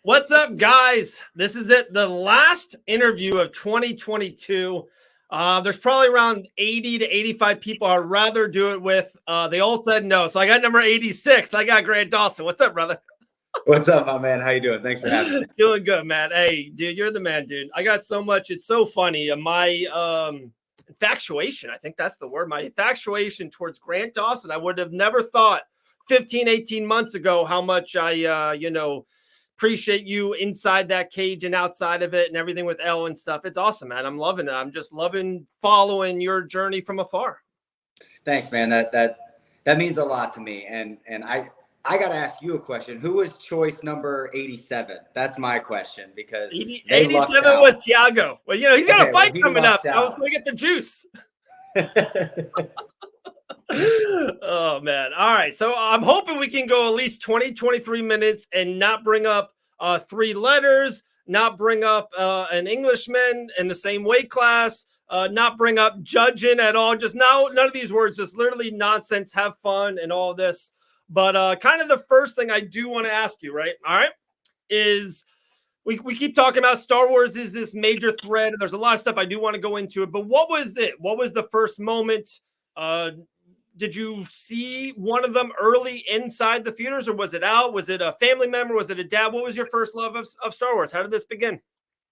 What's up, guys? This is it, the last interview of 2022. There's probably around 80 to 85 people I'd rather do it with. They all said no. So I got number 86. I got Grant Dawson. What's up, brother? What's up, my man? How you doing? Thanks for having me. Doing good, man. Hey, dude, you're the man, dude. I got so much. It's so funny. My infatuation, I think that's the word. My infatuation towards Grant Dawson. I would have never thought 15, 18 months ago how much I, appreciate you inside that cage and outside of it and everything with Elle and stuff. It's awesome, man. I'm loving it. I'm just loving following your journey from afar. Thanks, man. That means a lot to me. And I got to ask you a question. Who was choice number 87? That's my question because 87 was Thiago. Well, he's got a fight coming up. I was going to get the juice. Oh, man. All right. So I'm hoping we can go at least 20, 23 minutes and not bring up three letters, not bring up an Englishman in the same weight class, not bring up judging at all. Just none of these words, just literally nonsense, have fun and all this. But kind of the first thing I do want to ask you, right? All right, is we keep talking about Star Wars is this major thread. There's a lot of stuff I do want to go into it. But what was it? What was the first moment? Did you see one of them early inside the theaters, or was it out? Was it a family member? Was it a dad? What was your first love of Star Wars? How did this begin?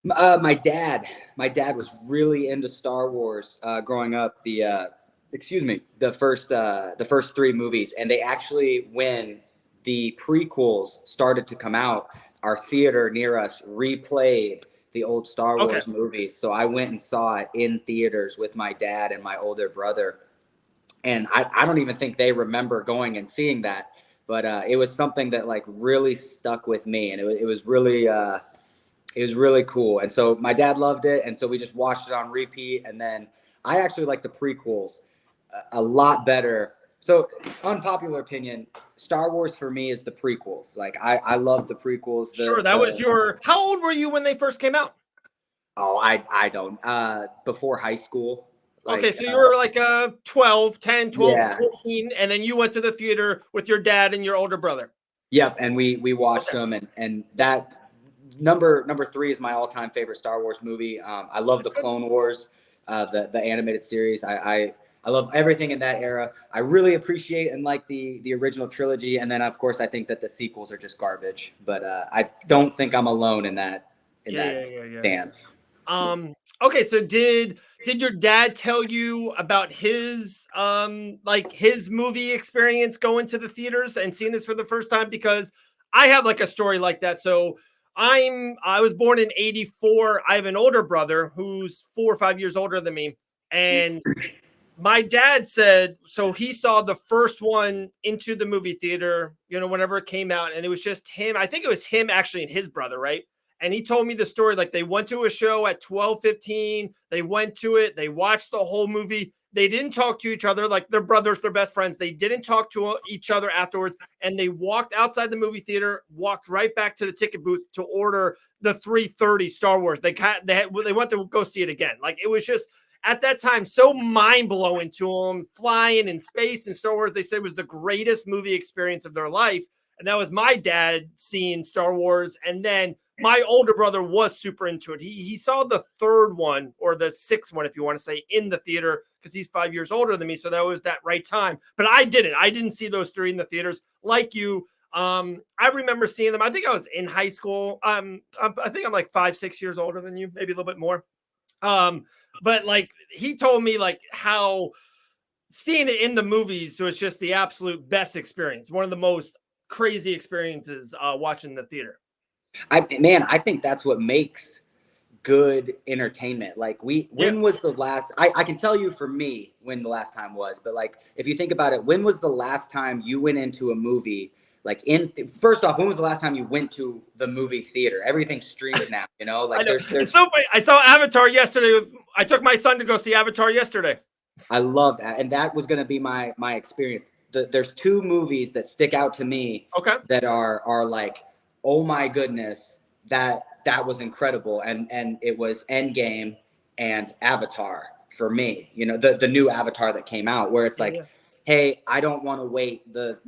My dad was really into Star Wars growing up. The first three movies, and they actually, when the prequels started to come out, our theater near us replayed the old Star Wars movies. So I went and saw it in theaters with my dad and my older brother. And I don't even think they remember going and seeing that, but it was something that like really stuck with me, and it was really cool. And so my dad loved it, and so we just watched it on repeat. And then I actually like the prequels a lot better. So unpopular opinion, Star Wars for me is the prequels. Like I love the prequels. How old were you when they first came out? Oh, I don't. Before high school. Okay, so you were like 10, 12, yeah. 14, and then you went to the theater with your dad and your older brother. Yep, and we watched them, and that number 3 is my all-time favorite Star Wars movie. I love the Clone Wars, the animated series. I love everything in that era. I really appreciate and like the original trilogy, and then of course I think that the sequels are just garbage. But I don't think I'm alone in that dance. Okay, so did your dad tell you about his his movie experience going to the theaters and seeing this for the first time? Because I have like a story like that. So I was born in 84. I have an older brother who's 4 or 5 years older than me, and my dad said so he saw the first one into the movie theater, whenever it came out, and it was just him. I think it was him actually and his brother, right? And he told me the story, like they went to a show at 12:15. They went to it. They watched the whole movie. They didn't talk to each other like they're brothers, they're best friends. They didn't talk to each other afterwards. And they walked outside the movie theater, walked right back to the ticket booth to order the 3:30 Star Wars. They went to go see it again. Like it was just at that time so mind blowing to them, flying in space and Star Wars. They said it was the greatest movie experience of their life. And that was my dad seeing Star Wars. And then my older brother was super into it. He saw the third one or the sixth one, if you want to say, in the theater because he's 5 years older than me. So that was that right time. But I didn't see those three in the theaters like you. I remember seeing them. I think I was in high school. I think I'm like 5, 6 years older than you, maybe a little bit more. But like he told me like how seeing it in the movies was just the absolute best experience. One of the most crazy experiences watching the theater. I think that's what makes good entertainment. Like when was the last, I can tell you for me when the last time was, but like, if you think about it, when was the last time you went into a movie? Like first off, when was the last time you went to the movie theater? Everything's streamed now, like there's it's so funny. I saw Avatar yesterday. I took my son to go see Avatar yesterday. I love that. And that was going to be my experience. There's two movies that stick out to me that are like, oh my goodness, that was incredible. And it was Endgame and Avatar for me, the new Avatar that came out where it's like, hey, I don't want to wait the,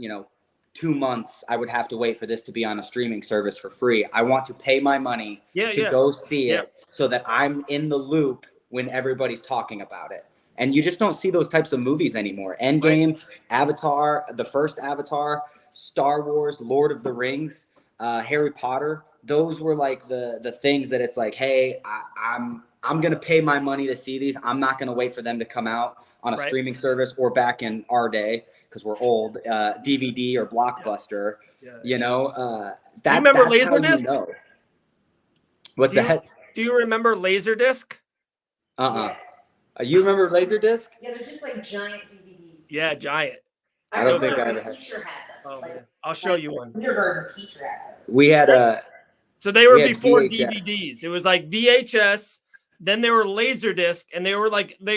2 months I would have to wait for this to be on a streaming service for free. I want to pay my money to go see it so that I'm in the loop when everybody's talking about it. And you just don't see those types of movies anymore. Endgame, Avatar, the first Avatar, Star Wars, Lord of the Rings, Harry Potter. Those were like the things that it's like, hey, I'm going to pay my money to see these. I'm not going to wait for them to come out on a streaming service, or back in our day, because we're old, DVD or Blockbuster. You know, do you remember that's how Laserdisc? you know. What's that? Do you remember Laserdisc? Yes. You remember Laserdisc? Yeah, they're just like giant DVDs. Yeah, giant. I don't think I ever had. Teacher had them. Oh, man. I'll show you one. Kindergarten teacher had them. We had So they were before VHS. DVDs. It was like VHS. Then they were Laserdisc, and they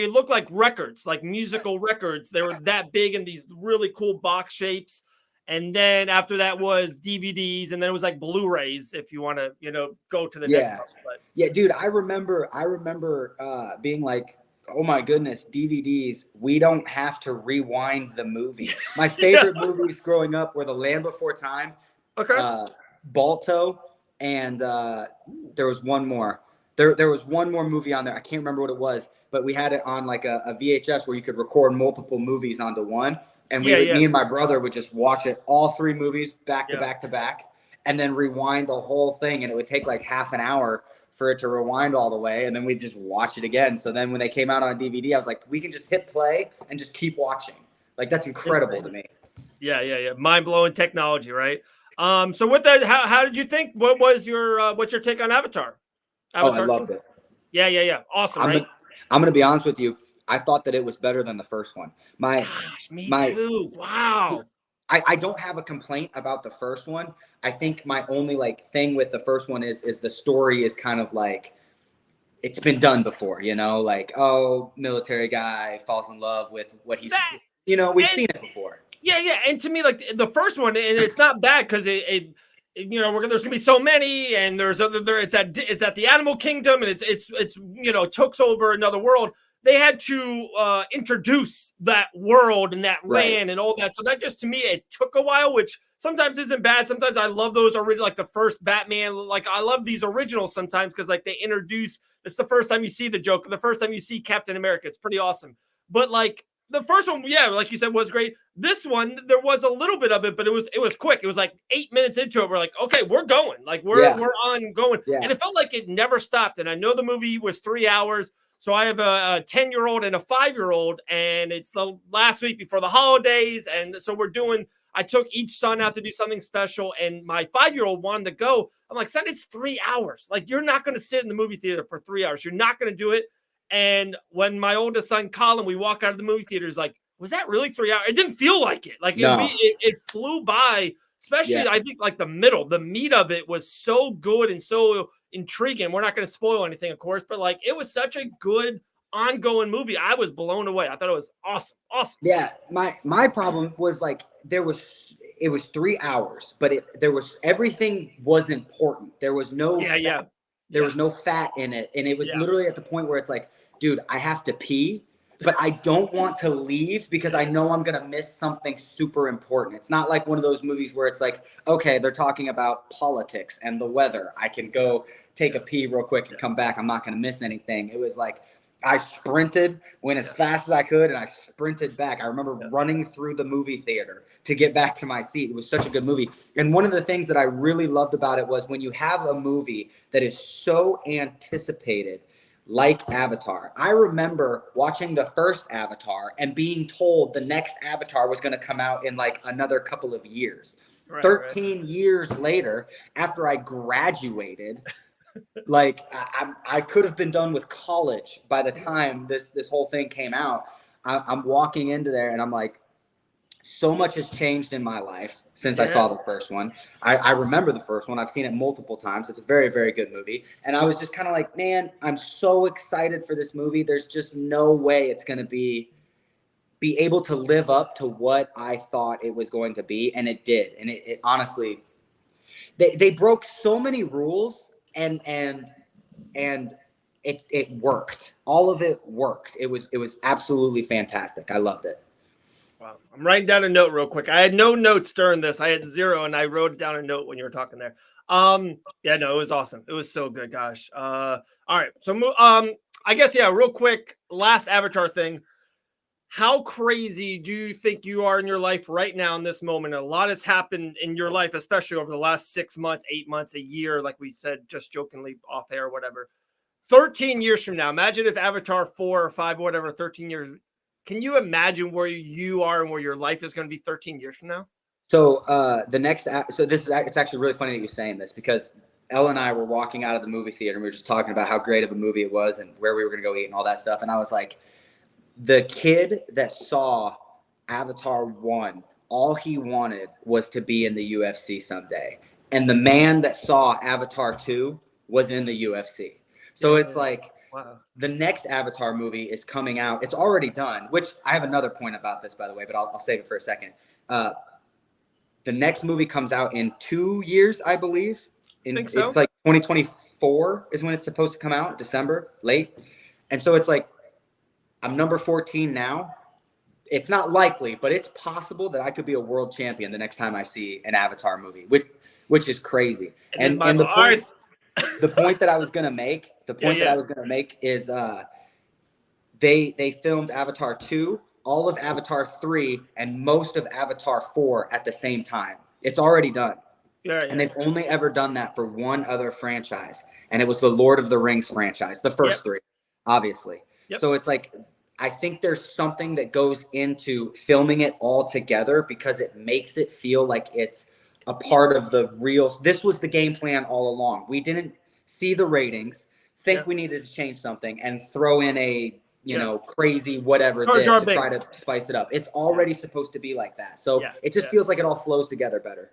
looked like records, like musical records. They were that big in these really cool box shapes. And then after that was DVDs, and then it was like Blu-rays, if you want to, go to the next level. But yeah, dude, I remember being like, oh my goodness, DVDs, we don't have to rewind the movie. My favorite movies growing up were The Land Before Time, Balto, and there was one more. There was one more movie on there. I can't remember what it was, but we had it on like a VHS where you could record multiple movies onto one. And me and my brother would just watch it, all 3 movies back to back to back, and then rewind the whole thing. And it would take like half an hour for it to rewind all the way. And then we'd just watch it again. So then when they came out on DVD, I was like, we can just hit play and just keep watching. Like, that's incredible to me. Yeah. Mind-blowing technology, right? So with that, how did you think? What was what's your take on Avatar? I loved it. Yeah. Awesome, right? I'm going to be honest with you. I thought that it was better than the first one. Me too. Wow. I don't have a complaint about the first one. I think my only thing with the first one is the story is kind of like, it's been done before, like, oh, military guy falls in love with what he's, we've seen it before. Yeah. And to me, like the first one, and it's not bad because there's gonna be so many, and it's at the animal kingdom, and it's took over another world. They had to introduce that world and that land and all that. So that just, to me, it took a while, which sometimes isn't bad. Sometimes I love those original, like the first Batman. Like, I love these originals sometimes because like they introduce. It's the first time you see the Joker, the first time you see Captain America. It's pretty awesome. But like the first one, like you said, was great. This one, there was a little bit of it, but it was quick. It was like 8 minutes into it. We're like, okay, we're going. Like we're on going, and it felt like it never stopped. And I know the movie was 3 hours. So I have a 10-year-old and a 5-year-old, and it's the last week before the holidays. And so I took each son out to do something special, and my 5-year-old wanted to go. I'm like, son, it's 3 hours. Like, you're not going to sit in the movie theater for 3 hours. You're not going to do it. And when my oldest son, Colin, we walk out of the movie theater, he's like, was that really 3 hours? It didn't feel like it. Like, it flew by, especially, I think, like the meat of it was so good and so intriguing. We're not going to spoil anything, of course, but like it was such a good ongoing movie. I was blown away. I thought it was awesome. Yeah, my problem was like it was 3 hours, but everything was important. There was no there was no fat in it, and it was literally at the point where it's like, dude, I have to pee, but I don't want to leave because I know I'm going to miss something super important. It's not like one of those movies where it's like, okay, they're talking about politics and the weather. I can go take a pee real quick and come back. I'm not going to miss anything. It was like I sprinted, went as fast as I could, and I sprinted back. I remember running through the movie theater to get back to my seat. It was such a good movie. And one of the things that I really loved about it was when you have a movie that is so anticipated, like Avatar. I remember watching the first Avatar and being told the next Avatar was going to come out in like another couple of years. 13 years later, after I graduated, like I could have been done with college by the time this whole thing came out. I'm walking into there and I'm like, so much has changed in my life since I saw the first one. I remember the first one. I've seen it multiple times. It's a very, very good movie. And I was just kind of like, man, I'm so excited for this movie. There's just no way it's going to be able to live up to what I thought it was going to be. And it did. And it honestly, they broke so many rules and it worked. All of it worked. It was absolutely fantastic. I loved it. Wow. I'm writing down a note real quick. I had no notes during this. I had 0 and I wrote down a note when you were talking there. Yeah, no, it was awesome. It was so good. Gosh. All right. So, I guess, yeah, real quick, last Avatar thing. How crazy do you think you are in your life right now in this moment? A lot has happened in your life, especially over the last 6 months, 8 months, a year, like we said, just jokingly off air or whatever. 13 years from now, imagine if Avatar 4 or 5, whatever, 13 years. Can you imagine where you are and where your life is going to be 13 years from now? So it's actually really funny that you're saying this, because Elle and I were walking out of the movie theater and we were just talking about how great of a movie it was and where we were going to go eat and all that stuff. And I was like, the kid that saw Avatar 1, all he wanted was to be in the UFC someday. And the man that saw Avatar 2 was in the UFC. So it's like, wow. The next Avatar movie is coming out. It's already done, which I have another point about this, by the way, but I'll save it for a second. The next movie comes out in 2 years, I believe. Think so. It's like 2024 is when it's supposed to come out, December, late. And so it's like, I'm number 14 now. It's not likely, but it's possible that I could be a world champion the next time I see an Avatar movie, which is crazy. And the point that I was gonna make, is they filmed Avatar 2, all of Avatar 3, and most of Avatar 4 at the same time. It's already done. Yeah. And they've only ever done that for one other franchise, and it was the Lord of the Rings franchise, the first 3, obviously. Yep. So it's like, I think there's something that goes into filming it all together because it makes it feel like it's a part of the real. This was the game plan all along. We didn't see the ratings, think we needed to change something, and throw in a crazy whatever to try to spice it up. It's already supposed to be like that. So it just feels like it all flows together better.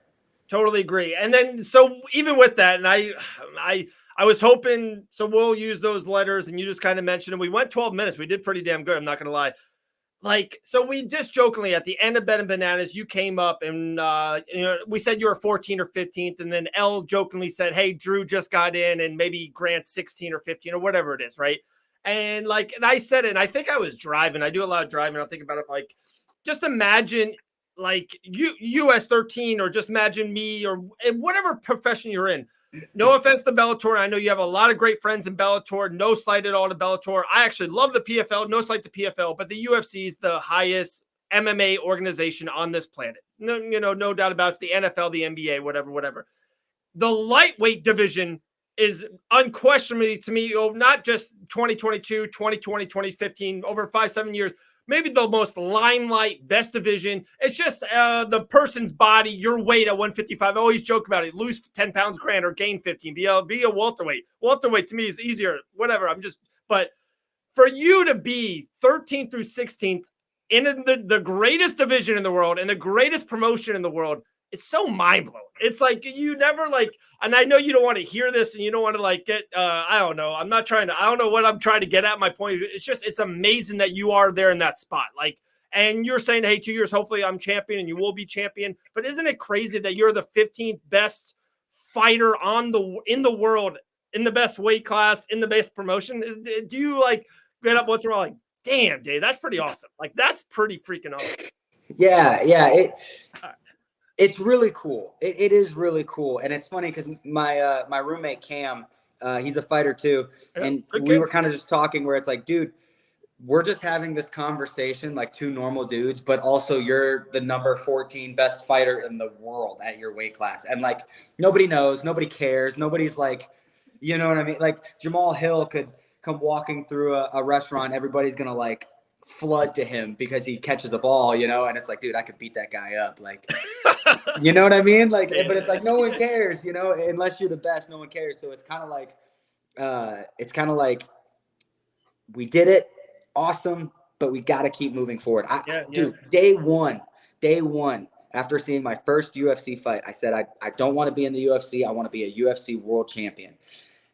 Totally agree. And then, so even with that, and I was hoping, so we'll use those letters, and you just kind of mentioned it. We went 12 minutes. We did pretty damn good. I'm not going to lie. Like, so we just jokingly at the end of Ben and Bananas, you came up and, we said you were 14 or 15th. And then Elle jokingly said, hey, Drew just got in and maybe Grant's 16 or 15 or whatever it is. Right. And like, and I said it, and I think I was driving. I do a lot of driving. I'll think about it. Like, just imagine like US 13, or just imagine me, or in whatever profession you're in. No offense to Bellator. I know you have a lot of great friends in Bellator. No slight at all to Bellator. I actually love the PFL. No slight to PFL, but the UFC is the highest MMA organization on this planet. No, no doubt about it. It's the NFL, the NBA, whatever. The lightweight division is unquestionably, to me, not just 2022, 2020, 2015, over 5-7 years, maybe the most limelight, best division. It's just the person's body, your weight at 155. I always joke about it. Lose 10 pounds, Grant, or gain 15. Be a welterweight. Welterweight to me is easier. Whatever. But for you to be 13th through 16th in the greatest division in the world and the greatest promotion in the world, it's so mind-blowing. It's like you never and I know you don't want to hear this and you don't want to get, I don't know. I don't know what I'm trying to get at. My point. It's amazing that you are there in that spot. And you're saying, hey, 2 years, hopefully I'm champion and you will be champion. But isn't it crazy that you're the 15th best fighter in the world, in the best weight class, in the best promotion? Do you get up once in a while damn, Dave, that's pretty awesome. That's pretty freaking awesome. Yeah. It's really cool. It is really cool. And it's funny because my roommate, Cam, he's a fighter too. And we were kind of just talking where it's like, dude, we're just having this conversation like two normal dudes, but also you're the number 14 best fighter in the world at your weight class. And nobody knows, nobody cares. Nobody's you know what I mean? Jamal Hill could come walking through a restaurant. Everybody's going to flood to him because he catches a ball, and it's dude, I could beat that guy up. You know what I mean? But it's no one cares, unless you're the best, no one cares. So it's kind of we did it. Awesome. But we got to keep moving forward. Dude, day one, after seeing my first UFC fight, I said, I don't want to be in the UFC. I want to be a UFC world champion.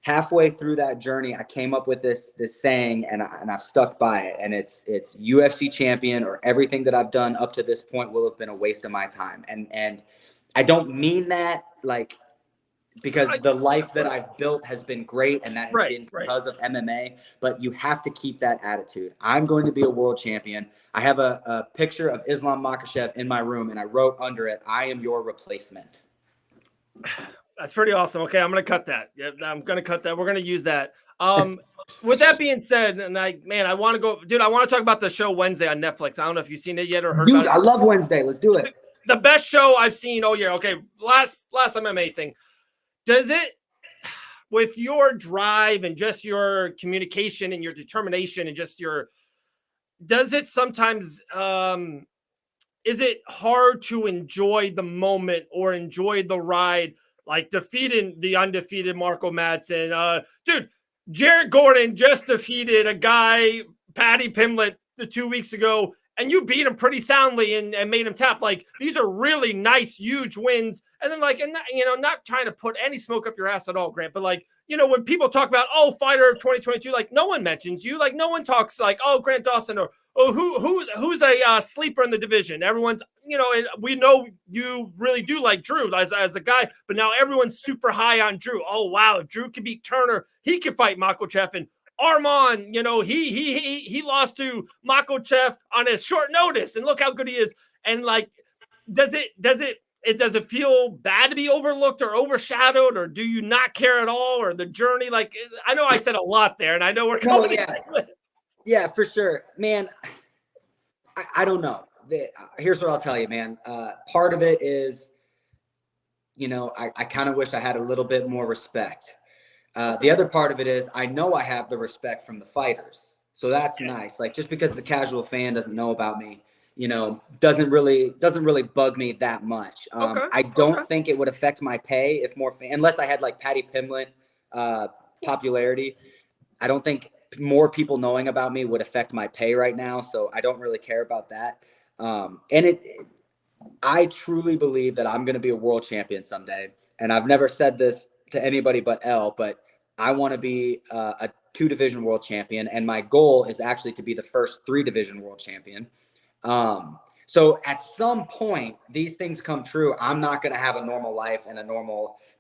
Halfway through that journey, I came up with this saying, and I've stuck by it. And it's UFC champion, or everything that I've done up to this point will have been a waste of my time. And I don't mean that because the life that I've built has been great, and that has been because of MMA. But you have to keep that attitude. I'm going to be a world champion. I have a picture of Islam Makhachev in my room, and I wrote under it, "I am your replacement." That's pretty awesome. Okay, I'm gonna cut that. Yeah, I'm gonna cut that. We're gonna use that. With that being said, and I want to go, dude. I want to talk about the show Wednesday on Netflix. I don't know if you've seen it yet or heard about it. I love Wednesday. Let's do it. The best show I've seen all year. Okay, last MMA thing. Does it, with your drive and just your communication and your determination and just your, does it sometimes, is it hard to enjoy the moment or enjoy the ride, like defeating the undefeated Marco Madsen? Dude, Jared Gordon just defeated a guy, Paddy Pimblett, 2 weeks ago, and you beat him pretty soundly and made him tap. Like, these are really nice, huge wins. And then, like, and not trying to put any smoke up your ass at all, Grant, but like, when people talk about, fighter of 2022, like, no one mentions you. Like, no one talks like, Grant Dawson, or who's a sleeper in the division. Everyone's, and we know you really do like Drew as a guy, but now everyone's super high on Drew. Oh wow, if Drew can beat Turner, he can fight Makhachev. And Arman, he lost to Makhachev on a short notice, and look how good he is. And like, does it feel bad to be overlooked or overshadowed, or do you not care at all, or the journey? Like, I know I said a lot there, and I know we're going. Yeah, for sure, man. I don't know. Here's what I'll tell you, man. Part of it is, I kind of wish I had a little bit more respect. The other part of it is, I know I have the respect from the fighters, so that's nice. Like, just because the casual fan doesn't know about me, doesn't really bug me that much. I don't think it would affect my pay if more unless I had like Paddy Pimblett popularity. I don't think more people knowing about me would affect my pay right now, so I don't really care about that. And I truly believe that I'm going to be a world champion someday, and I've never said this to anybody but Elle, but I want to be a 2-division world champion, and my goal is actually to be the first 3-division world champion. So at some point, these things come true. I'm not going to have a normal life and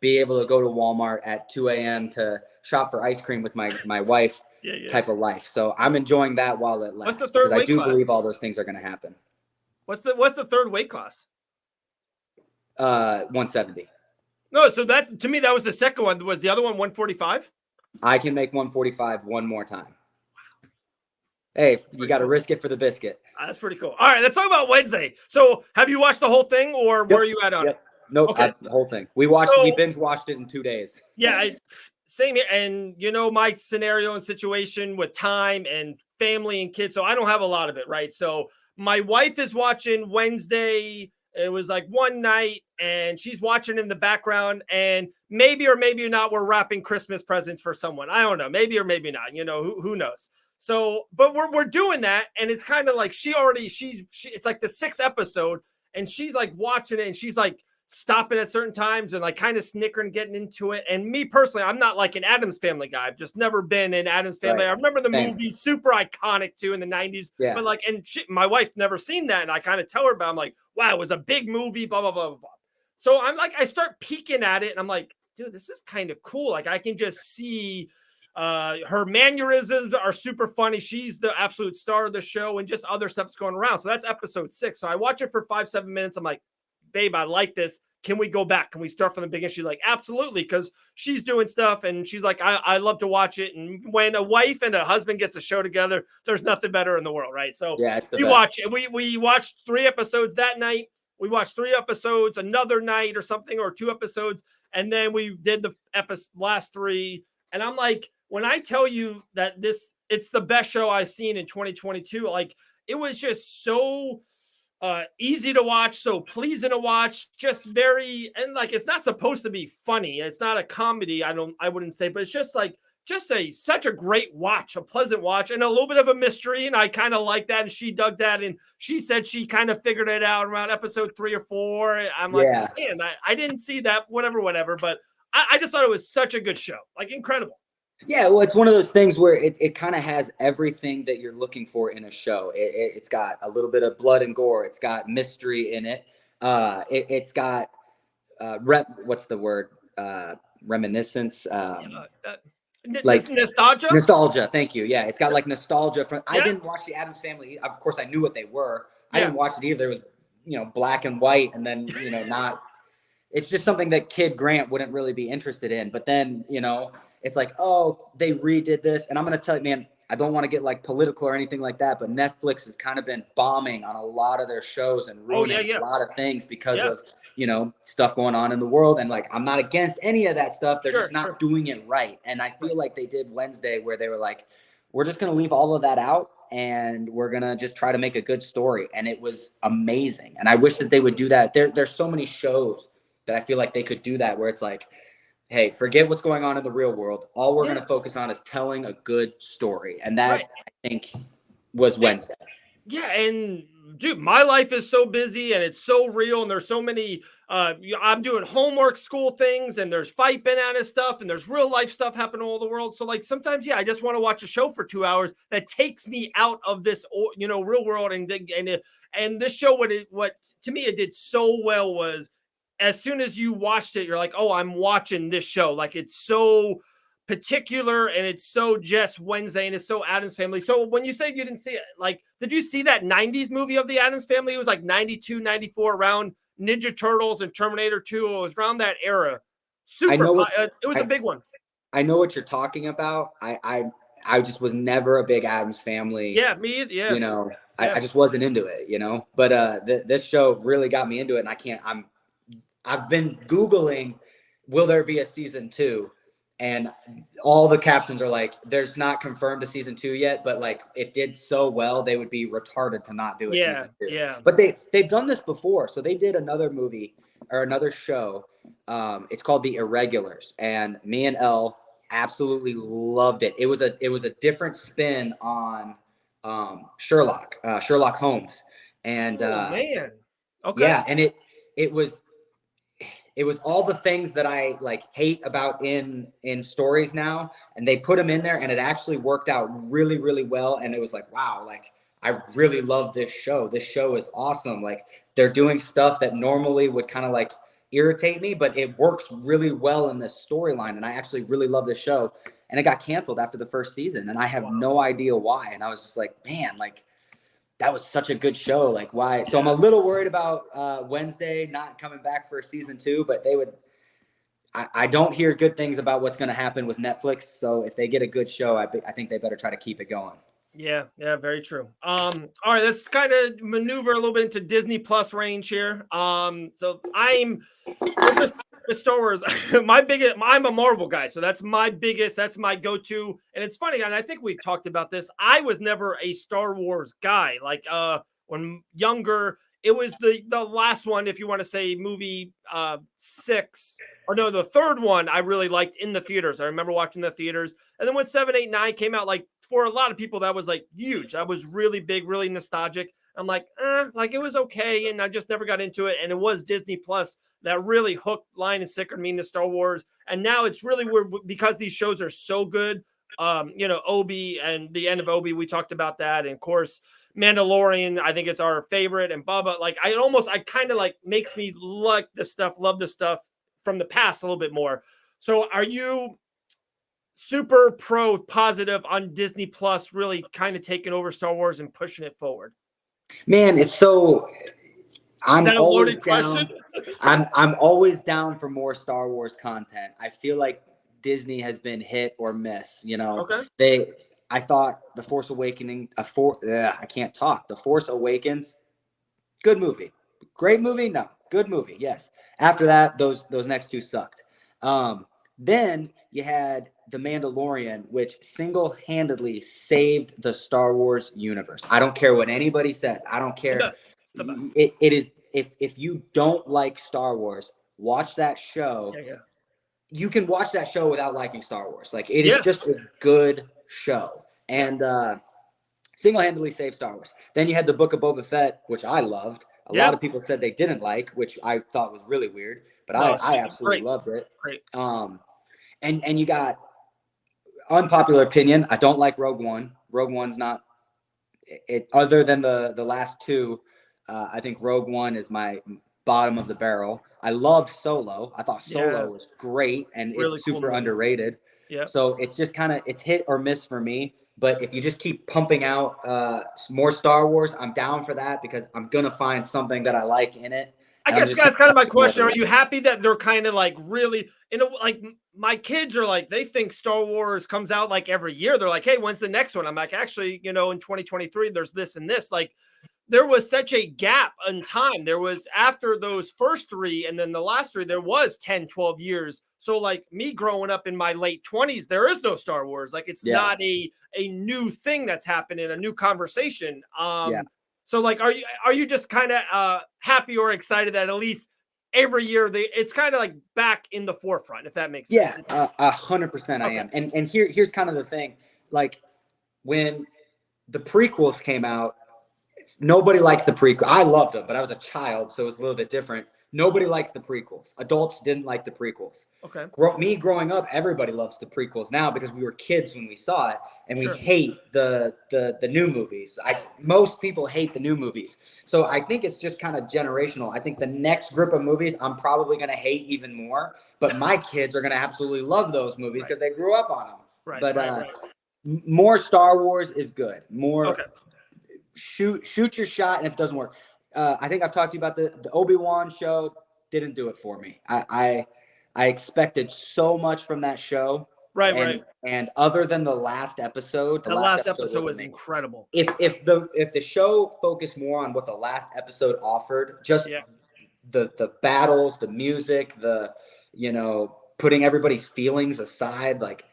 be able to go to Walmart at 2 a.m. to shop for ice cream with my wife type of life. So I'm enjoying that while it lasts. What's the third weight I do class? believe all those things are going to happen. What's the third weight class? 170. No, so that, to me, that was the second one. Was the other one 145? I can make 145 one more time. Wow. Hey, you got to risk it for the biscuit. That's pretty cool. All right, let's talk about Wednesday. So have you watched the whole thing, or where are you at on it? Nope, okay. The whole thing. We binge watched it in 2 days. Yeah, same here. And my scenario and situation with time and family and kids, so I don't have a lot of it, right? So my wife is watching Wednesday. It was like one night, and she's watching in the background, and maybe or maybe not, we're wrapping Christmas presents for someone. I don't know, maybe or maybe not. Who knows? So, but we're doing that, and it's kind of like she it's like the 6th episode, and she's like watching it, and she's like stopping at certain times and like kind of snickering, getting into it. And me personally, I'm not like an Addams Family guy. I've just never been an Addams Family. Right. I remember the movie, super iconic too in the 90s. Yeah. But like, and my wife's never seen that, and I kind of tell her about it. I'm like, wow, it was a big movie, blah, blah, blah, blah, blah. So I'm like, I start peeking at it, and I'm like, dude, this is kind of cool. Like, I can just see her mannerisms are super funny. She's the absolute star of the show, and just other stuff that's going around. So that's episode 6. So I watch it for 5-7 minutes. I'm like, babe, I like this. Can we go back? Can we start from the beginning? She's like, absolutely, because she's doing stuff, and she's like, I love to watch it. And when a wife and a husband gets a show together, there's nothing better in the world, right? So yeah, it's the we best. watch it. We watched 3 episodes that night. We watched 3 episodes another night or something, or 2 episodes, and then we did the last 3. And I'm like, when I tell you that it's the best show I've seen in 2022, like, it was just so easy to watch, so pleasing to watch, just very, and like, it's not supposed to be funny. It's not a comedy. I wouldn't say, but it's just like, such a great watch, a pleasant watch, and a little bit of a mystery. And I kind of like that. And she dug that. And she said she kind of figured it out around episode 3 or 4. I'm like, man, I didn't see that, whatever. But I just thought it was such a good show, like, incredible. Yeah, well, it's one of those things where it kind of has everything that you're looking for in a show. It's got a little bit of blood and gore. It's got mystery in it. It's got what's the word? reminiscence. Like nostalgia. Nostalgia. Thank you. Yeah. It's got like nostalgia from, I Yeah. didn't watch the Addams Family. Of course I knew what they were. I Yeah. didn't watch it either. There was, black and white, and then, not, it's just something that Kid Grant wouldn't really be interested in. But then, it's like, oh, they redid this. And I'm going to tell you, man, I don't want to get like political or anything like that, but Netflix has kind of been bombing on a lot of their shows and ruining a lot of things because of, stuff going on in the world. And like, I'm not against any of that stuff. They're just not doing it right. And I feel like they did Wednesday where they were like, we're just going to leave all of that out and we're going to just try to make a good story. And it was amazing. And I wish that they would do that. There's so many shows that I feel like they could do that where it's like, hey, forget what's going on in the real world. All we're going to focus on is telling a good story. And that, I think, was Wednesday. Yeah, and dude, my life is so busy and it's so real, and there's so many I'm doing homework school things, and there's fight banana stuff, and there's real life stuff happening all over the world. So like sometimes, I just want to watch a show for 2 hours that takes me out of this real world. And this show, what to me it did so well was, as soon as you watched it, you're like, oh, I'm watching this show. Like, it's so particular and it's so just Wednesday and it's so Addams Family. So when you say you didn't see it, like, did you see that 90s movie of the Addams Family? It was like 92, 94, around Ninja Turtles and Terminator 2. It was around that era. It was a big one. I know what you're talking about. I just was never a big Addams Family. Yeah, me either. Yeah. I just wasn't into it, But this show really got me into it, and I've been Googling, will there be a season 2? And all the captions are like, there's not confirmed a season 2 yet, but like it did so well, they would be retarded to not do a season 2. Yeah. But they've done this before. So they did another movie or another show. It's called The Irregulars, and me and Elle absolutely loved it. It was a different spin on Sherlock Holmes. And man. Okay. Yeah, and it was all the things that I like hate about in stories now, and they put them in there, and it actually worked out really, really well. And it was like, wow, like I really love this show. This show is awesome. Like, they're doing stuff that normally would kind of like irritate me, but it works really well in this storyline. And I actually really love this show. And it got canceled after the first season, and I have no idea why. And I was just like, man, like, that was such a good show. Like, why? So I'm a little worried about Wednesday not coming back for season 2, but they would. I don't hear good things about what's going to happen with Netflix. So if they get a good show, I think they better try to keep it going. Yeah, very true. All right, let's kind of maneuver a little bit into Disney Plus range here. So I'm with Star Wars. I'm a Marvel guy, so that's my go-to. And it's funny, and I think we've talked about this. I was never a Star Wars guy. Like when younger, it was the last one, if you want to say movie 6, or no, the third one I really liked in the theaters. I remember watching the theaters. And then when 7, 8, 9 came out, like for a lot of people, that was like huge. That was really big, really nostalgic. I'm like, like it was okay. And I just never got into it. And it was Disney Plus that really hooked line and sinker me into Star Wars. And now it's really weird because these shows are so good. Obi and the end of Obi, we talked about that. And of course, Mandalorian, I think it's our favorite. And Bubba, like I kind of like makes me like this stuff, love this stuff from the past a little bit more. So are you super pro positive on Disney Plus really kind of taking over Star Wars and pushing it forward? Man, it's so I'm always down. Question? I'm always down for more Star Wars content. I feel like Disney has been hit or miss, Okay. I thought The Force Awakening, I can't talk. The Force Awakens, good movie. Great movie? No. Good movie, yes. After that, those next two sucked. Then you had The Mandalorian, which single-handedly saved the Star Wars universe. I don't care what anybody says. I don't care. It's the best. It is. If you don't like Star Wars, watch that show. Yeah. You can watch that show without liking Star Wars. Like, it is just a good show. And single-handedly saved Star Wars. Then you had the Book of Boba Fett, which I loved. A lot of people said they didn't like, which I thought was really weird. But I absolutely loved it. Great. And you got unpopular opinion. I don't like Rogue One. Rogue One's not it. Other than the last two, I think Rogue One is my bottom of the barrel. I loved Solo. I thought Solo Yeah. was great, and Really it's cool super movie. underrated. Yeah. So it's just kind of, it's hit or miss for me. But if you just keep pumping out more Star Wars, I'm down for that because I'm going to find something that I like in it. I And I'm guess just that's kind of my gonna ignore question. the Are you rest. happy that they're kind of like really, like my kids are like, they think Star Wars comes out like every year. They're like, hey, when's the next one? I'm like, actually, in 2023, there's this and this. Like, there was such a gap in time. There was after those first three and then the last three, there was 10, 12 years. So like me growing up in my late 20s, there is no Star Wars. Like it's Yeah. not a new thing that's happening, a new conversation. Yeah. So like, are you just kind of happy or excited that at least every year it's kind of like back in the forefront, if that makes sense? Yeah, 100% I am. And here's kind of the thing. Like when the prequels came out, nobody liked the prequel. I loved them, but I was a child, so it was a little bit different. Nobody liked the prequels. Adults didn't like the prequels. Okay. Me growing up, everybody loves the prequels now because we were kids when we saw it, and we Sure. hate the new movies. Most people hate the new movies. So I think it's just kind of generational. I think the next group of movies I'm probably going to hate even more, but my kids are going to absolutely love those movies because they grew up on them. Right. But more Star Wars is good. More. Okay. Shoot your shot, and if it doesn't work, I think I've talked to you about the Obi-Wan show. Didn't do it for me. I expected so much from that show. Right. And other than the last episode, The last episode was amazing. incredible. If the show focused more on what the last episode offered, just the battles, the music, the putting everybody's feelings aside, like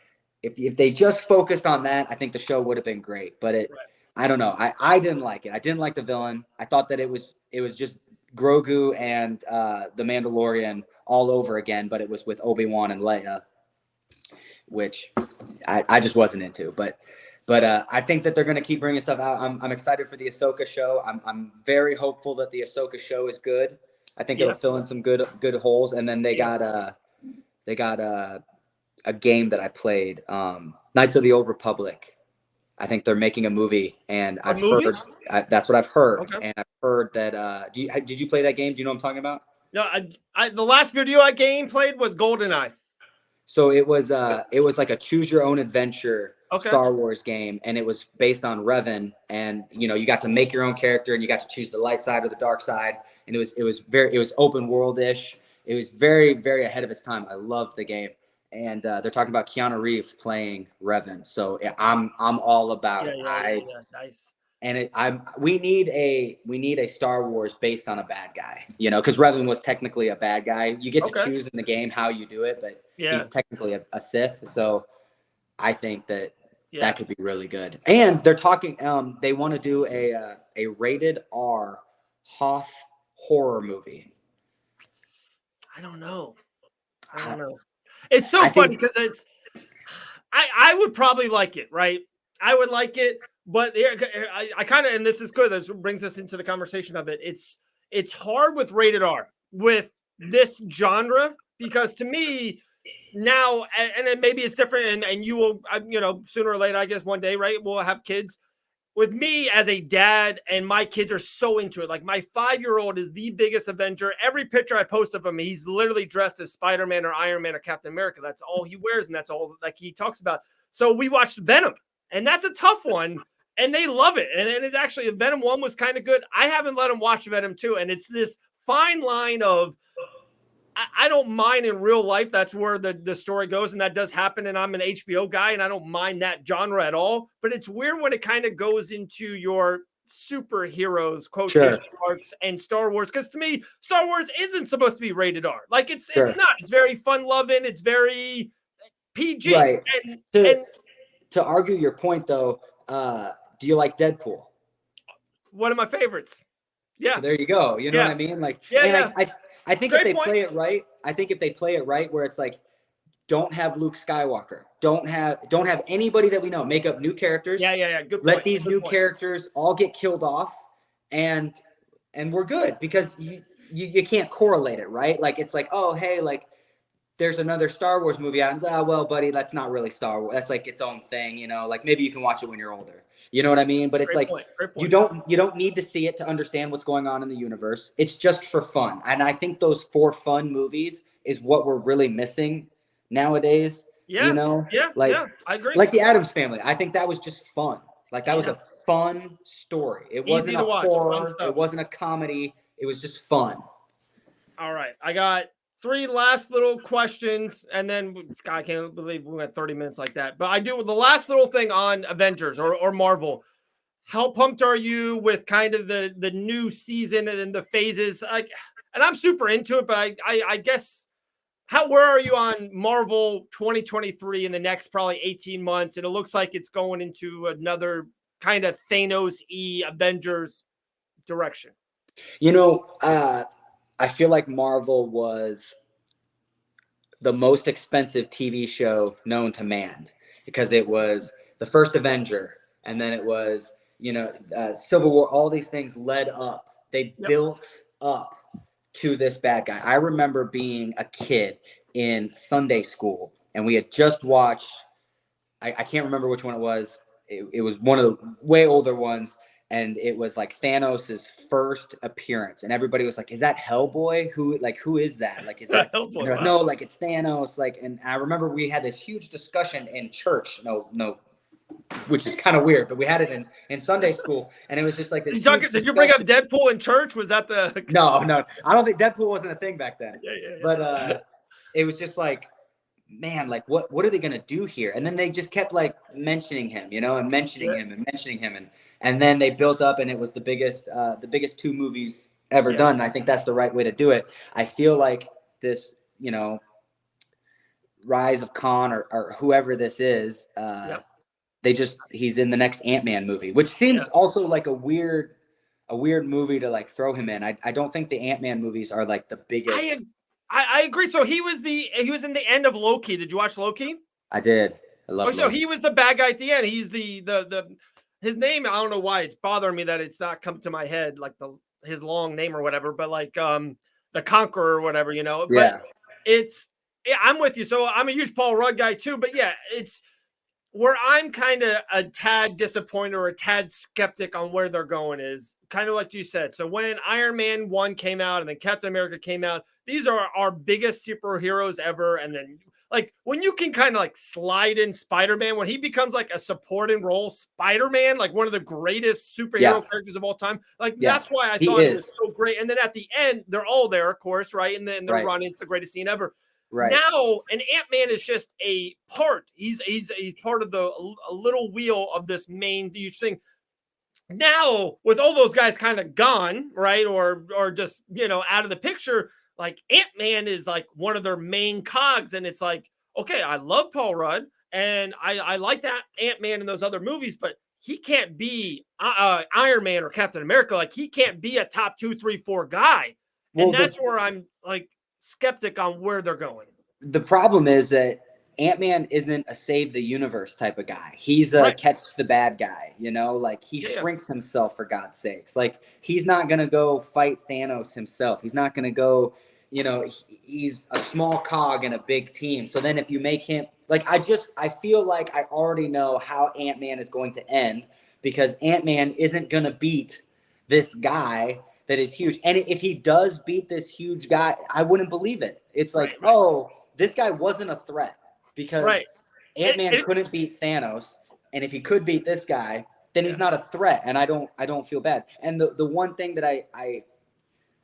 if they just focused on that, I think the show would have been great. But I don't know. I didn't like it. I didn't like the villain. I thought that it was just Grogu and the Mandalorian all over again, but it was with Obi-Wan and Leia, which I just wasn't into. But I think that they're going to keep bringing stuff out. I'm excited for the Ahsoka show. I'm very hopeful that the Ahsoka show is good. I think it'll fill in some good holes. And then they got a game that I played, Knights of the Old Republic. I think they're making a movie, and heard that's what I've heard. Okay. And I've heard that. Did you play that game? Do you know what I'm talking about? No, the last video I played was GoldenEye. So it was like a choose your own adventure Star Wars game, and it was based on Revan, and you got to make your own character, and you got to choose the light side or the dark side, and it was open world-ish. It was very, very ahead of its time. I loved the game. And they're talking about Keanu Reeves playing Revan, so I'm all about it. Nice. And we need a Star Wars based on a bad guy, because Revan was technically a bad guy. You get to choose in the game how you do it, but he's technically a Sith. So I think that could be really good. And they're talking. They want to do a rated R Hoth horror movie. I don't know. It's so funny because I would probably like it, right? I would like it, but I kind of, and this is good. This brings us into the conversation of it. It's hard with rated R with this genre because to me now, and maybe it's different, and you will, sooner or later, I guess one day, right? We'll have kids. With me as a dad, and my kids are so into it. Like my 5-year-old is the biggest Avenger. Every picture I post of him, he's literally dressed as Spider-Man or Iron Man or Captain America. That's all he wears, and that's all like he talks about. So we watched Venom, and that's a tough one, and they love it. And it's actually Venom 1 was kind of good. I haven't let them watch Venom 2, and it's this fine line of I don't mind in real life. That's where the story goes, and that does happen. And I'm an HBO guy, and I don't mind that genre at all. But it's weird when it kind of goes into your superheroes, quotation marks, and Star Wars. Because to me, Star Wars isn't supposed to be rated R. Like it's not. It's very fun loving. It's very PG. Right. And to argue your point, though, do you like Deadpool? One of my favorites. Yeah. So there you go. You know what I mean? Like, I think if they play it right, where it's like, don't have Luke Skywalker, don't have anybody that we know, make up new characters. Yeah. Good point. Let these new characters all get killed off, and we're good because you can't correlate it, right? Like it's like, oh hey, like there's another Star Wars movie out, and well, buddy, that's not really Star Wars. That's like its own thing, like maybe you can watch it when you're older. You know what I mean? But it's Great like point. Great point. you don't need to see it to understand what's going on in the universe. It's just for fun. And I think those for fun movies is what we're really missing nowadays. Yeah. You know? Yeah. Like, yeah. I agree. Like the Addams Family. I think that was just fun. Like that was Yeah. a fun story. It Easy wasn't to a watch, fun horror. stuff. It wasn't a comedy. It was just fun. All right. I got 3 last little questions, and then I can't believe we went 30 minutes like that. But I do the last little thing on Avengers or Marvel. How pumped are you with kind of the new season and the phases? Like, and I'm super into it, but I guess where are you on Marvel 2023 in the next probably 18 months? And it looks like it's going into another kind of Thanos-y Avengers direction. You know, I feel like Marvel was the most expensive TV show known to man because it was the first Avenger, and then it was, Civil War. All these things led up. They built up to this bad guy. I remember being a kid in Sunday school, and we had just watched, I can't remember which one it was. It was one of the way older ones, and it was like Thanos' first appearance, and everybody was like, "Is that Hellboy? Who is that? Like, is that Hellboy? Like, no, like it's Thanos." Like, and I remember we had this huge discussion in church. No, which is kind of weird, but we had it in Sunday school, and it was just like this. Did you bring up Deadpool in church? Was that the? No, I don't think Deadpool wasn't a thing back then. Yeah. But it was just like, man, like what are they gonna do here? And then they just kept like mentioning him, and mentioning him and mentioning him, and then they built up, and it was the biggest 2 movies ever done. And I think that's the right way to do it. I feel like this, rise of Khan or whoever this is, he's in the next Ant-Man movie, which seems also like a weird movie to like throw him in. I don't think the Ant-Man movies are like the biggest. I agree. So he was in the end of Loki. Did you watch Loki? I did. I love. So he was the bad guy at the end. He's the his name. I don't know why it's bothering me that it's not come to my head like his long name or whatever. But like the Conqueror or whatever, But I'm with you. So I'm a huge Paul Rudd guy too. But yeah, it's where I'm kind of a tad disappointed or a tad skeptic on where they're going is kind of like you said. So when Iron Man 1 came out and then Captain America came out, these are our biggest superheroes ever. And then like when you can kind of like slide in Spider-Man, when he becomes like a supporting role, Spider-Man, like one of the greatest superhero characters of all time. Like that's why I thought it was so great. And then at the end, they're all there, of course, right? And then they're running. It's the greatest scene ever. Right. Now, an Ant-Man is just a part. He's part of a little wheel of this main huge thing. Now, with all those guys kind of gone, right, or just out of the picture, like Ant-Man is like one of their main cogs, and it's like, okay, I love Paul Rudd, and I like that Ant-Man in those other movies, but he can't be Iron Man or Captain America. Like he can't be a top 2, 3, 4 guy, and that's where I'm like skeptic on where they're going. The problem is that Ant-Man isn't a save the universe type of guy. He's a catch the bad guy, like he shrinks himself for God's sakes. Like he's not going to go fight Thanos himself. He's not going to go, he's a small cog in a big team. So then if you make him like, I feel like I already know how Ant-Man is going to end because Ant-Man isn't going to beat this guy that is huge. And if he does beat this huge guy, I wouldn't believe it. It's like, oh, this guy wasn't a threat because Ant-Man couldn't beat Thanos. And if he could beat this guy, then he's not a threat. And I don't feel bad. And the one thing that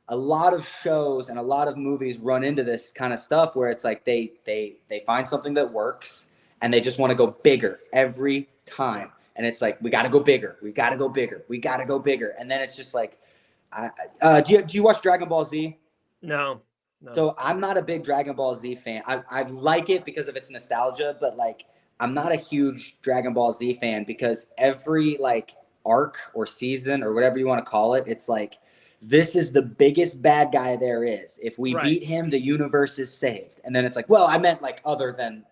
a lot of shows and a lot of movies run into this kind of stuff where it's like they find something that works and they just want to go bigger every time. And it's like, we got to go bigger. We got to go bigger. We got to go bigger. And then it's just like, do you watch Dragon Ball Z? No. So I'm not a big Dragon Ball Z fan. I like it because of its nostalgia, but like I'm not a huge Dragon Ball Z fan because every like arc or season or whatever you want to call it, it's like this is the biggest bad guy there is. If we beat him, the universe is saved. And then it's like, well, I meant like other than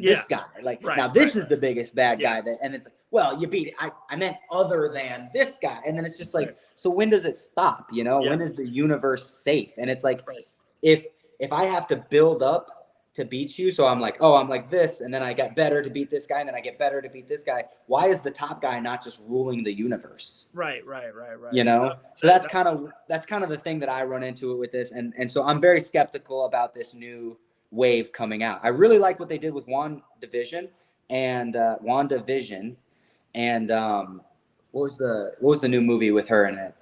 this guy. Like now this is the biggest bad guy and it's like, well, you beat it. I meant other than this guy. And then it's just like, so when does it stop? When is the universe safe? And it's like if I have to build up to beat you. So I'm like, oh, I'm like this, and then I get better to beat this guy, and then I get better to beat this guy. Why is the top guy not just ruling the universe? Right. You know? So that's kind of the thing that I run into it with this. And so I'm very skeptical about this new wave coming out. I really like what they did with WandaVision and what was the new movie with her in it?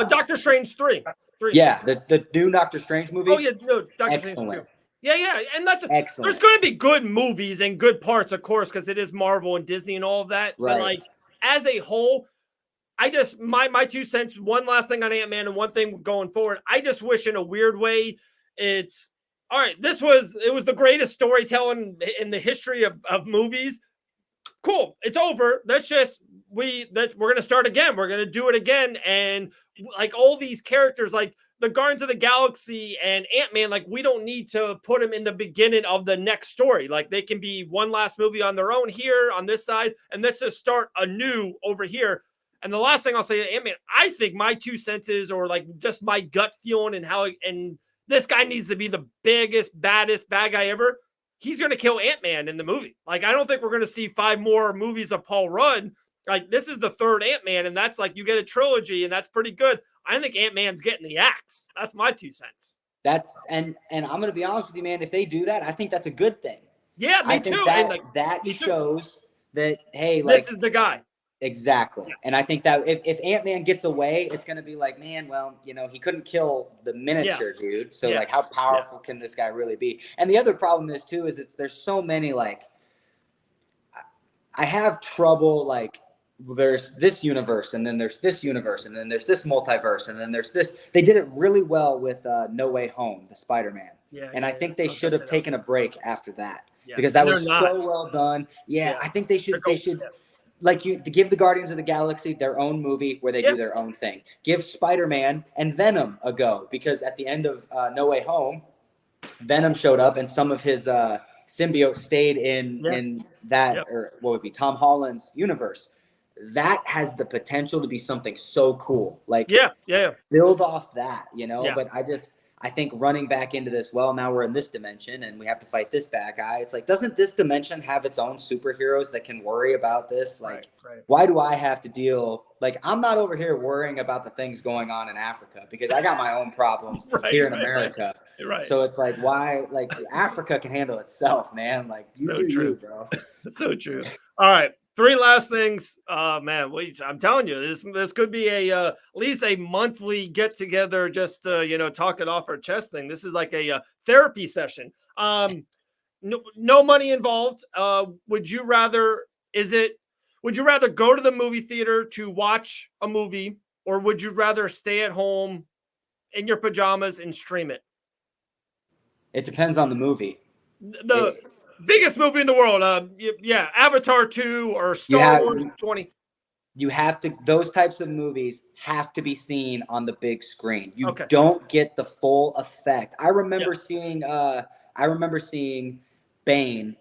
Doctor Strange 3. Yeah, the new Doctor Strange movie. Oh yeah, no, Doctor Strange 2. Yeah, and that's excellent. There's going to be good movies and good parts, of course, because it is Marvel and Disney and all of that. Right. But like as a whole, I just my 2 cents. One last thing on Ant-Man and one thing going forward. I just wish, in a weird way, it's all right. It was the greatest storytelling in the history of movies. Cool, it's over. We're gonna start again. We're gonna do it again, and like all these characters, like the Guardians of the Galaxy and Ant-Man, like we don't need to put them in the beginning of the next story. Like they can be one last movie on their own here on this side, and let's just start anew over here. And the last thing I'll say, Ant-Man, I think my 2 senses, or like just my gut feeling, and this guy needs to be the biggest, baddest bad guy ever. He's going to kill Ant-Man in the movie. Like, I don't think we're going to see 5 more movies of Paul Rudd. Like, this is the 3rd Ant-Man, and that's like, you get a trilogy, and that's pretty good. I think Ant-Man's getting the axe. That's my 2 cents. And I'm going to be honest with you, man. If they do that, I think that's a good thing. Yeah, me too. That shows that, hey, like, this is the guy. Exactly. Yeah. And I think that if Ant-Man gets away, it's going to be like, man, well, he couldn't kill the miniature dude. So like, how powerful can this guy really be? And the other problem is too, there's so many, like, I have trouble, like, there's this universe, and then there's this universe, and then there's this multiverse, and then there's this. They did it really well with No Way Home, the Spider-Man. I think they should have taken a break after that because that was so well done. I think they should. Like, you give the Guardians of the Galaxy their own movie where they do their own thing. Give Spider-Man and Venom a go, because at the end of No Way Home, Venom showed up and some of his symbiote stayed in that, or what would be Tom Holland's universe. That has the potential to be something so cool. Like, build off that, But I think running back into this, well, now we're in this dimension and we have to fight this bad guy. It's like, doesn't this dimension have its own superheroes that can worry about this? Like, why do I have to deal? Like, I'm not over here worrying about the things going on in Africa because I got my own problems here in America. So it's like, why? Like, Africa can handle itself, man. Like, you, bro. So true. All right. 3 last things. Man, I'm telling you, this could be at least a monthly get together, just talk it off our chest thing. This is like a therapy session. No money involved. Would you rather go to the movie theater to watch a movie, or would you rather stay at home in your pajamas and stream it? It depends on the movie. Biggest movie in the world. Avatar 2 or Star Wars 20. You have to, those types of movies have to be seen on the big screen. You don't get the full effect. I remember seeing Bane,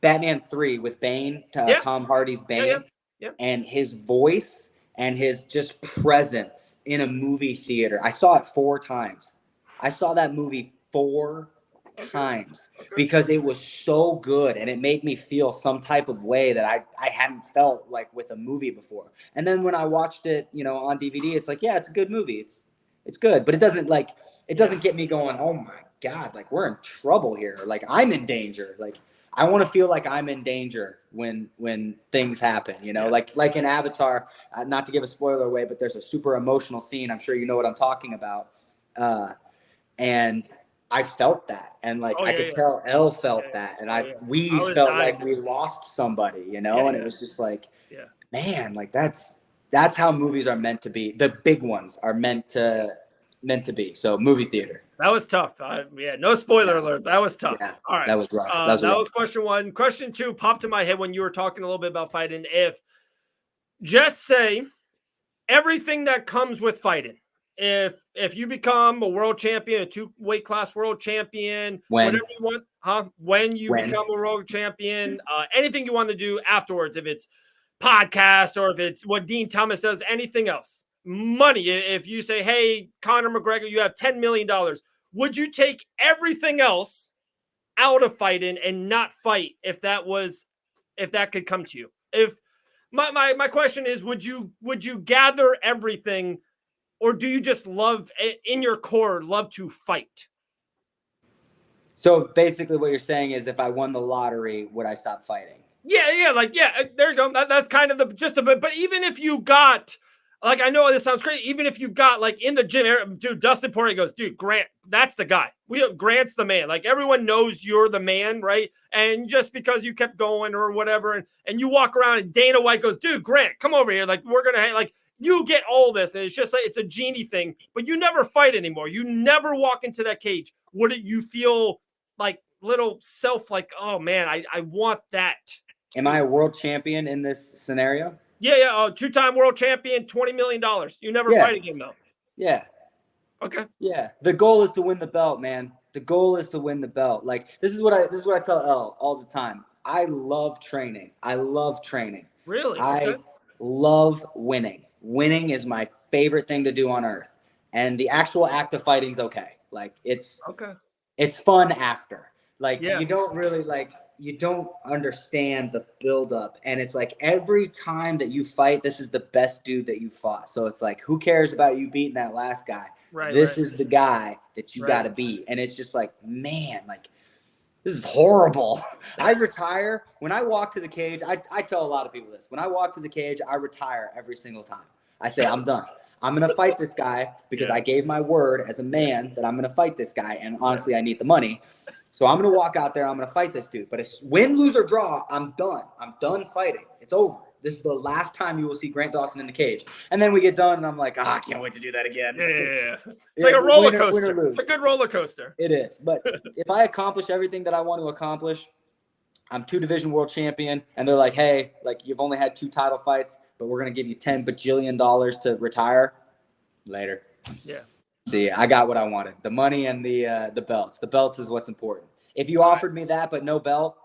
Batman 3 with Bane, Tom Hardy's Bane, and his voice and his just presence in a movie theater. I saw it 4 times. I saw that movie 4 times because it was so good and it made me feel some type of way that I hadn't felt like with a movie before. And then when I watched it, on DVD, it's like, it's a good movie. It's good, but it doesn't get me going, oh my God, like we're in trouble here. Like I'm in danger. Like I want to feel like I'm in danger when things happen, like in Avatar, not to give a spoiler away, but there's a super emotional scene. I'm sure you know what I'm talking about. And I felt that, and like I could tell Elle felt that, and we felt like we lost somebody, and it was just like, man, like that's how movies are meant to be. The big ones are meant to be. So movie theater. That was tough. No spoiler alert. That was tough. Yeah, all right, that was rough. That was question 1. Question 2 popped in my head when you were talking a little bit about fighting. Just say everything that comes with fighting. If you become a world champion, a 2-weight class world champion, whatever you want, when you become a world champion, anything you want to do afterwards, if it's podcast or if it's what Dean Thomas does, anything else, money. If you say, hey, Conor McGregor, you have $10 million, would you take everything else out of fighting and not fight if that could come to you? If my question is, would you gather everything, or do you just love in your core, love to fight? So basically what you're saying is if I won the lottery, would I stop fighting? Yeah, there you go. That's kind of the gist of it. But even if you got, like, I know this sounds crazy, even if you got, like, in the gym, dude, Dustin Poirier goes, dude, Grant, that's the guy. Grant's the man. Like, everyone knows you're the man, right? And just because you kept going or whatever, and you walk around and Dana White goes, dude, Grant, come over here. Like, we're going to, like, you get all this. And it's just like, it's a genie thing, but you never fight anymore. You never walk into that cage. Would you feel like little self, like, oh man, I want that? Am I a world champion in this scenario? Yeah. Oh, 2-time world champion, $20 million. You never fight again, though. Yeah. Okay. Yeah. The goal is to win the belt, man. The goal is to win the belt. Like, this is what I tell Elle all the time. I love training. Really? I love winning. Winning is my favorite thing to do on earth. And the actual act of fighting is okay. Like, it's fun after. Like, you don't really, like, you don't understand the buildup. And it's like every time that you fight, this is the best dude that you fought. So it's like, who cares about you beating that last guy? This is the guy that you got to beat. And it's just like, man, like, this is horrible. I retire. When I walk to the cage, I tell a lot of people this. When I walk to the cage, I retire every single time. I say, I'm done. I'm going to fight this guy because I gave my word as a man that I'm going to fight this guy. And honestly, I need the money. So I'm going to walk out there. I'm going to fight this dude. But it's win, lose, or draw. I'm done. I'm done fighting. It's over. This is the last time you will see Grant Dawson in the cage. And then we get done, and I'm like, I can't wait to do that again. Yeah. It's like a roller coaster. It's a good roller coaster. It is. But if I accomplish everything that I want to accomplish, I'm 2-division world champion, and they're like, hey, like, you've only had 2 title fights, but we're going to give you $10 bajillion to retire. Later. Yeah. See, I got what I wanted. The money and the belts. The belts is what's important. If you offered me that but no belt,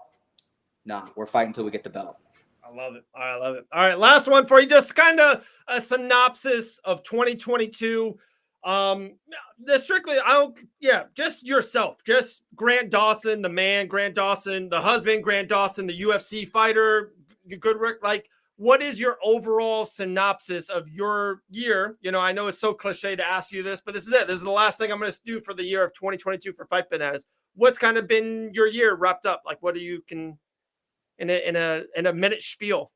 nah, we're fighting until we get the belt. I love it. All right, last one for you. Just kind of a synopsis of 2022. Just yourself. Just Grant Dawson, the man, Grant Dawson, the husband, Grant Dawson, the UFC fighter, Goodrick. Like, what is your overall synopsis of your year? You know, I know it's so cliche to ask you this, but this is it. This is the last thing I'm going to do for the year of 2022 for Fight Bananas. What's kind of been your year wrapped up? Like, what do you can in a minute spiel?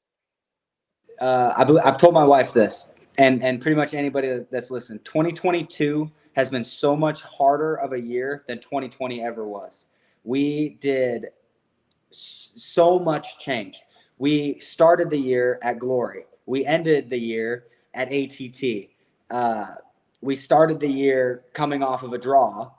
I've told my wife this, and pretty much anybody that's listened. 2022 has been so much harder of a year than 2020 ever was. We did so much change. We started the year at Glory. We ended the year at ATT. We started the year coming off of a draw.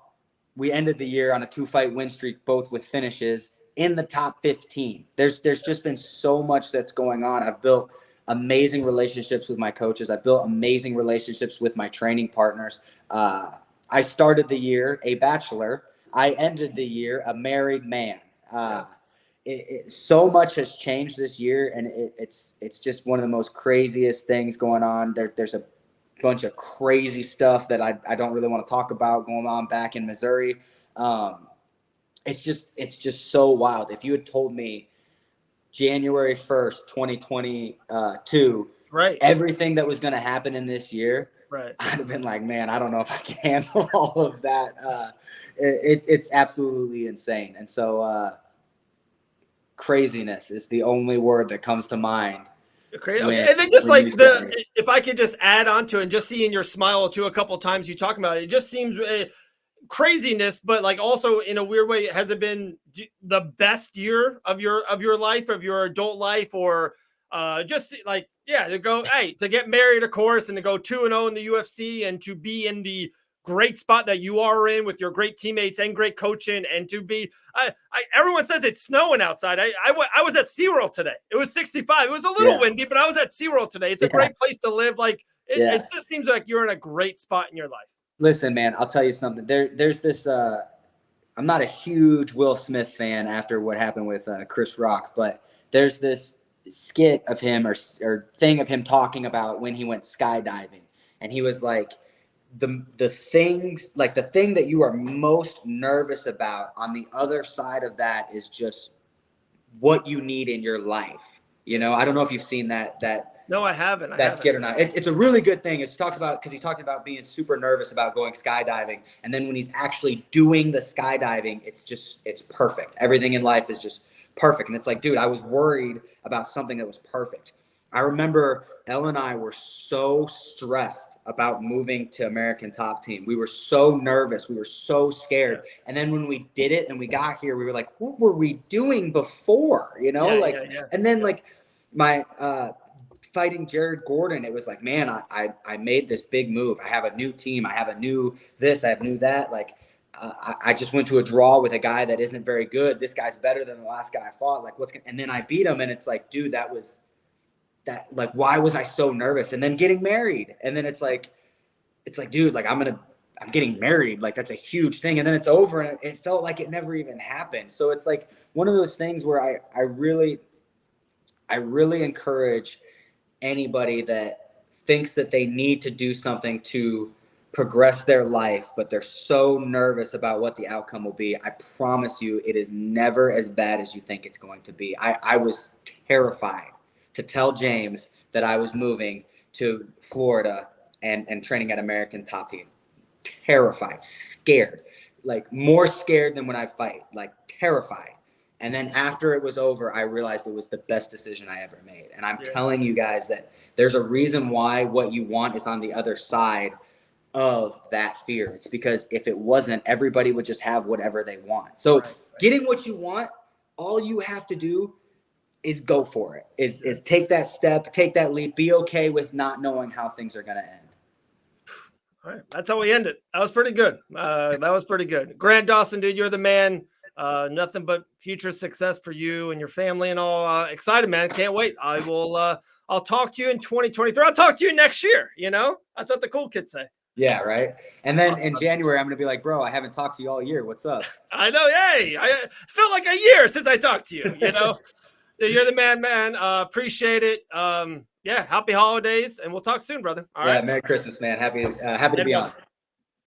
We ended the year on a 2-fight win streak, both with finishes in the top 15. There's just been so much that's going on. I've built amazing relationships with my coaches. I've built amazing relationships with my training partners. I started the year a bachelor. I ended the year a married man. So much has changed this year, and it's just one of the most craziest things going on. There's a bunch of crazy stuff that I don't really want to talk about going on back in Missouri. It's just so wild. If you had told me January 1st, 2022, everything that was going to happen in this year, I'd have been like, man, I don't know if I can handle all of that. It's absolutely insane. And so, craziness is the only word that comes to mind. Crazy. And then just like if I could just add on to it and just seeing your smile too a couple of times you talk about it, it just seems craziness, but like also in a weird way, has it been the best year of your life, of your adult life, or just like, to go, to get married, of course, and to go 2-0 in the UFC and to be in the great spot that you are in with your great teammates and great coaching, and to be everyone says it's snowing outside. I was at SeaWorld today. It was 65. It was a little windy, but I was at SeaWorld today. It's a great place to live. Like it just seems like you're in a great spot in your life. Listen, man, I'll tell you something. There's this I'm not a huge Will Smith fan after what happened with Chris Rock, but there's this skit of him or thing of him talking about when he went skydiving, and he was like, the things, like the thing that you are most nervous about on the other side of that is just what you need in your life. You know, I don't know if you've seen that No, I haven't. that skit or not. It's a really good thing. It's talks about, because he's talking about being super nervous about going skydiving, and then when he's actually doing the skydiving, it's perfect. Everything in life is just perfect. And it's like, dude, I was worried about something that was perfect. I remember Elle and I were so stressed about moving to American Top Team. We were so nervous. We were so scared. And then when we did it and we got here, we were like, what were we doing before? You know, and then like my fighting Jared Gordon, it was like, man, I made this big move. I have a new team. I have a new this, I have new that. Like, I just went to a draw with a guy that isn't very good. This guy's better than the last guy I fought. Like, and then I beat him, and it's like, dude, like, why was I so nervous? And then getting married, and then it's like, dude, like, I'm getting married. Like, that's a huge thing. And then it's over, and it felt like it never even happened. So it's like one of those things where I really encourage anybody that thinks that they need to do something to progress their life, but they're so nervous about what the outcome will be. I promise you, it is never as bad as you think it's going to be. I was terrified to tell James that I was moving to Florida and training at American Top Team. Terrified, scared, like more scared than when I fight, like terrified. And then after it was over, I realized it was the best decision I ever made. And I'm telling you guys that there's a reason why what you want is on the other side of that fear. It's because if it wasn't, everybody would just have whatever they want. So getting what you want, all you have to do is go for it, is take that step, take that leap, be okay with not knowing how things are going to end. All right. That's how we end it. That was pretty good. Grant Dawson, dude, you're the man. Nothing but future success for you and your family and all. Excited, man. Can't wait. I'll talk to you in 2023. I'll talk to you next year. You know, that's what the cool kids say. Yeah, right. And then in January, I'm going to be like, bro, I haven't talked to you all year. What's up? I know. Hey, I felt like a year since I talked to you, you know. You're the man. Appreciate it. Happy holidays, and we'll talk soon, brother. All right. Merry Christmas, man. Happy to be on.